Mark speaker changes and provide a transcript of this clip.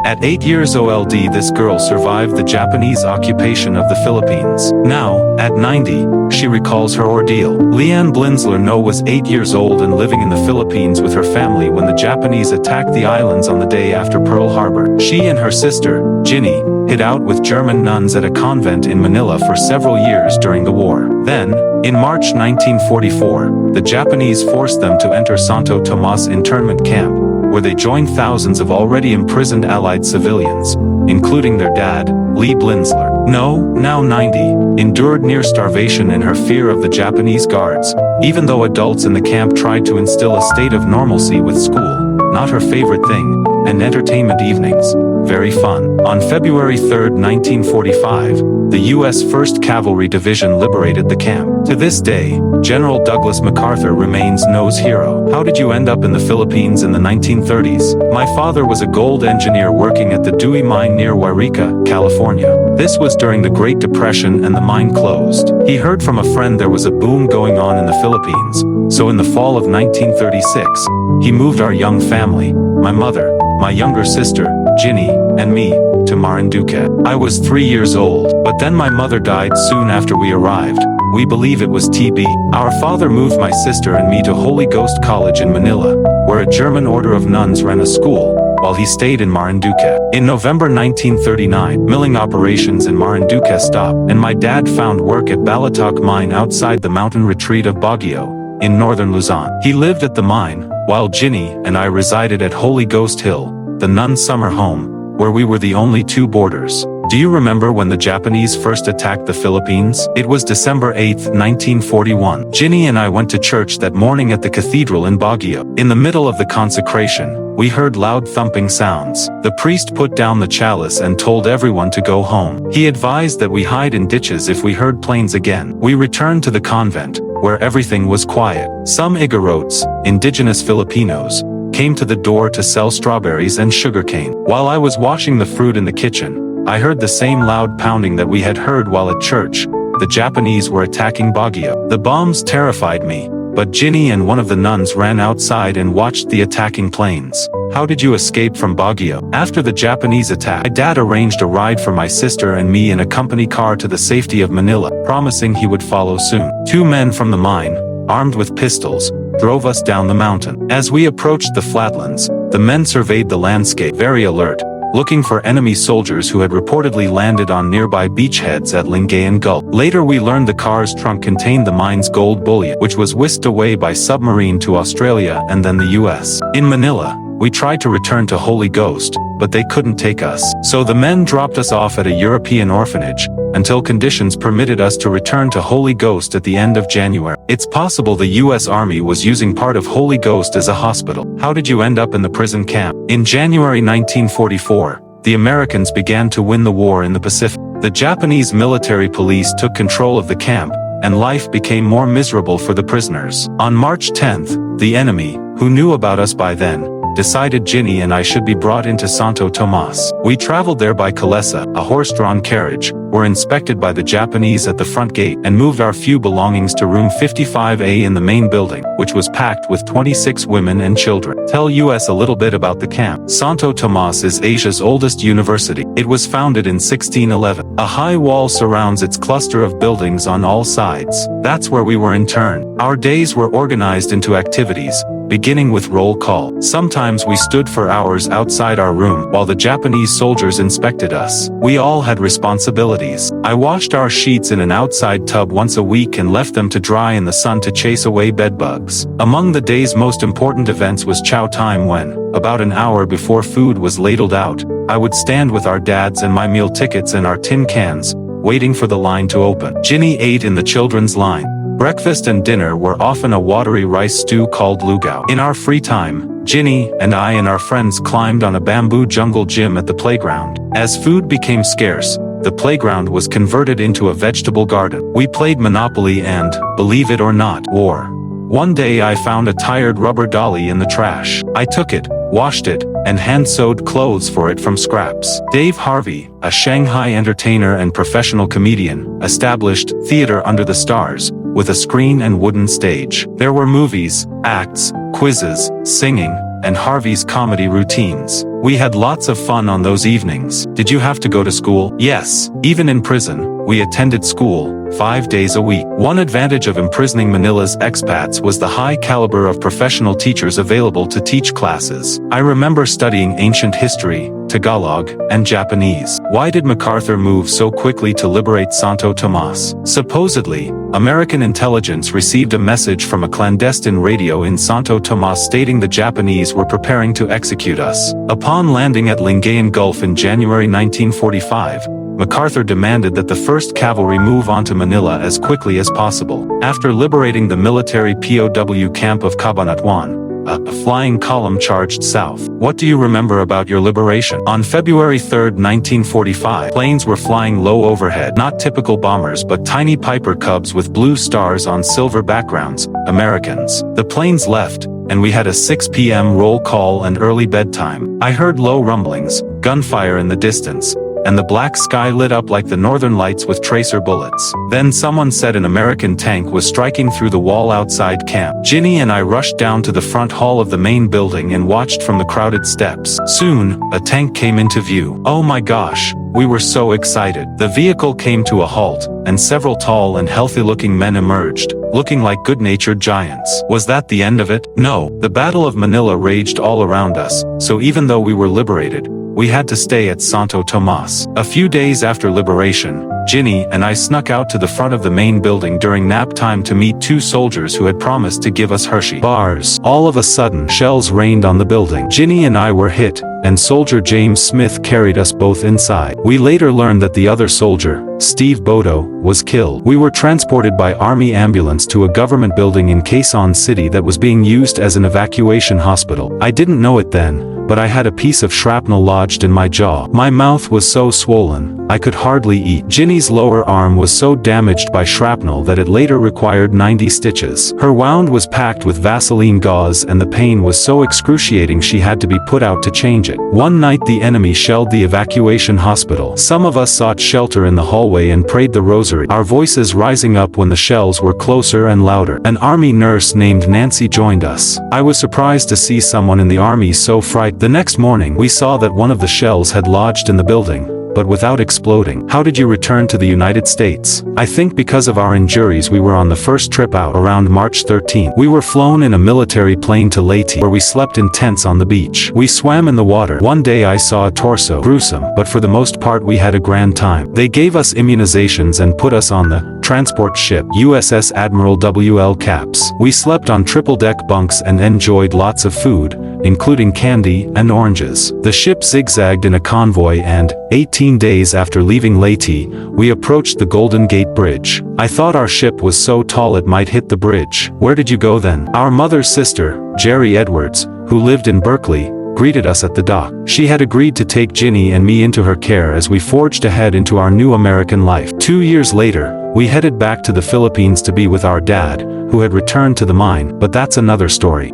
Speaker 1: At 8 years old, this girl survived the Japanese occupation of the Philippines. Now, at 90, she recalls her ordeal. Leanne Blinzler Noe was 8 years old and living in the Philippines with her family when the Japanese attacked the islands on the day after Pearl Harbor. She and her sister, Ginny, hid out with German nuns at a convent in Manila for several years during the war. Then, in March 1944, the Japanese forced them to enter Santo Tomas Internment Camp, where they joined thousands of already imprisoned Allied civilians, including their dad, Leanne Blinzler Noe, now 90, endured near starvation in her fear of the Japanese guards, even though adults in the camp tried to instill a state of normalcy with school, not her favorite thing, and entertainment evenings, very fun. On February 3, 1945, the U.S. 1st Cavalry Division liberated the camp. To this day, General Douglas MacArthur remains Noe's hero. How did you end up in the Philippines in the 1930s? My father was a gold engineer working at the WWII mine near Wairika, California. This was during the Great Depression and the mine closed. He heard from a friend there was a boom going on in the Philippines, so in the fall of 1936, he moved our young family, my mother, my younger sister, Ginny, and me, to Marinduque. I was 3 years old, but then my mother died soon after we arrived. We believe it was TB. Our father moved my sister and me to Holy Ghost College in Manila, where a German order of nuns ran a school, while he stayed in Marinduque. In November 1939, milling operations in Marinduque stopped, and my dad found work at Balatok mine outside the mountain retreat of Baguio, in northern Luzon. He lived at the mine, while Ginny and I resided at Holy Ghost Hill, the nuns' summer home, where we were the only two boarders. Do you remember when the Japanese first attacked the Philippines? It was December 8, 1941. Ginny and I went to church that morning at the cathedral in Baguio. In the middle of the consecration, we heard loud thumping sounds. The priest put down the chalice and told everyone to go home. He advised that we hide in ditches if we heard planes again. We returned to the convent, where everything was quiet. Some Igorotes, indigenous Filipinos, came to the door to sell strawberries and sugarcane. While I was washing the fruit in the kitchen, I heard the same loud pounding that we had heard while at church. The Japanese were attacking Baguio. The bombs terrified me, but Ginny and one of the nuns ran outside and watched the attacking planes. How did you escape from Baguio? After the Japanese attack, my dad arranged a ride for my sister and me in a company car to the safety of Manila, promising he would follow soon. 2 men from the mine, armed with pistols, drove us down the mountain. As we approached the flatlands, the men surveyed the landscape, very alert, looking for enemy soldiers who had reportedly landed on nearby beachheads at Lingayen Gulf. Later we learned the car's trunk contained the mine's gold bullion, which was whisked away by submarine to Australia and then the US. In Manila, we tried to return to Holy Ghost, but they couldn't take us. So the men dropped us off at a European orphanage, until conditions permitted us to return to Holy Ghost at the end of January. It's possible the US Army was using part of Holy Ghost as a hospital. How did you end up in the prison camp? In January 1944, the Americans began to win the war in the Pacific. The Japanese military police took control of the camp, and life became more miserable for the prisoners. On March 10th, the enemy, who knew about us by then, decided Ginny and I should be brought into Santo Tomas. We traveled there by Kalesa, a horse-drawn carriage, were inspected by the Japanese at the front gate, and moved our few belongings to room 55A in the main building, which was packed with 26 women and children. Tell us a little bit about the camp. Santo Tomas is Asia's oldest university. It was founded in 1611. A high wall surrounds its cluster of buildings on all sides. That's where we were interned. Our days were organized into activities, beginning with roll call. Sometimes we stood for hours outside our room while the Japanese soldiers inspected us. We all had responsibilities. I washed our sheets in an outside tub once a week and left them to dry in the sun to chase away bedbugs. Among the day's most important events was chow time when, about an hour before food was ladled out, I would stand with our dads and my meal tickets and our tin cans, waiting for the line to open. Ginny ate in the children's line. Breakfast and dinner were often a watery rice stew called lugao. In our free time, Ginny and I and our friends climbed on a bamboo jungle gym at the playground. As food became scarce, the playground was converted into a vegetable garden. We played Monopoly and, believe it or not, war. One day I found a tired rubber dolly in the trash. I took it, washed it, and hand-sewed clothes for it from scraps. Dave Harvey, a Shanghai entertainer and professional comedian, established Theater Under the Stars, with a screen and wooden stage. There were movies, acts, quizzes, singing, and Harvey's comedy routines. We had lots of fun on those evenings. Did you have to go to school? Yes. Even in prison, we attended school 5 days a week. One advantage of imprisoning Manila's expats was the high caliber of professional teachers available to teach classes. I remember studying ancient history, Tagalog, and Japanese. Why did MacArthur move so quickly to liberate Santo Tomas? Supposedly, American intelligence received a message from a clandestine radio in Santo Tomas stating the Japanese were preparing to execute us. Upon landing at Lingayen Gulf in January 1945, MacArthur demanded that the 1st Cavalry move on to Manila as quickly as possible. After liberating the military POW camp of Cabanatuan, a flying column charged south. What do you remember about your liberation? On February 3, 1945, planes were flying low overhead, not typical bombers but tiny Piper Cubs with blue stars on silver backgrounds, Americans. The planes left, and we had a 6 p.m. roll call and early bedtime. I heard low rumblings, gunfire in the distance, and the black sky lit up like the northern lights with tracer bullets. Then someone said an American tank was striking through the wall outside camp. Ginny and I rushed down to the front hall of the main building and watched from the crowded steps. Soon, a tank came into view. Oh my gosh, we were so excited. The vehicle came to a halt, and several tall and healthy-looking men emerged, looking like good-natured giants. Was that the end of it? No. The Battle of Manila raged all around us, so even though we were liberated, we had to stay at Santo Tomas. A few days after liberation, Ginny and I snuck out to the front of the main building during nap time to meet 2 soldiers who had promised to give us Hershey bars. All of a sudden, shells rained on the building. Ginny and I were hit, and Soldier James Smith carried us both inside. We later learned that the other soldier, Steve Bodo, was killed. We were transported by Army ambulance to a government building in Quezon City that was being used as an evacuation hospital. I didn't know it then, but I had a piece of shrapnel lodged in my jaw. My mouth was so swollen, I could hardly eat. Ginny's lower arm was so damaged by shrapnel that it later required 90 stitches. Her wound was packed with Vaseline gauze and the pain was so excruciating she had to be put out to change it. One night the enemy shelled the evacuation hospital. Some of us sought shelter in the hallway and prayed the rosary, our voices rising up when the shells were closer and louder. An army nurse named Nancy joined us. I was surprised to see someone in the army so frightened. The next morning, we saw that one of the shells had lodged in the building, but without exploding. How did you return to the United States? I think because of our injuries we were on the first trip out around March 13. We were flown in a military plane to Leyte, where we slept in tents on the beach. We swam in the water. One day I saw a torso. Gruesome, but for the most part we had a grand time. They gave us immunizations and put us on the transport ship USS Admiral W.L. Caps. We slept on triple-deck bunks and enjoyed lots of food, including candy and oranges. The ship zigzagged in a convoy and, 18 days after leaving Leyte, we approached the Golden Gate Bridge. I thought our ship was so tall it might hit the bridge. Where did you go then? Our mother's sister, Jerry Edwards, who lived in Berkeley, greeted us at the dock. She had agreed to take Ginny and me into her care as we forged ahead into our new American life. 2 years later, we headed back to the Philippines to be with our dad, who had returned to the mine, but that's another story.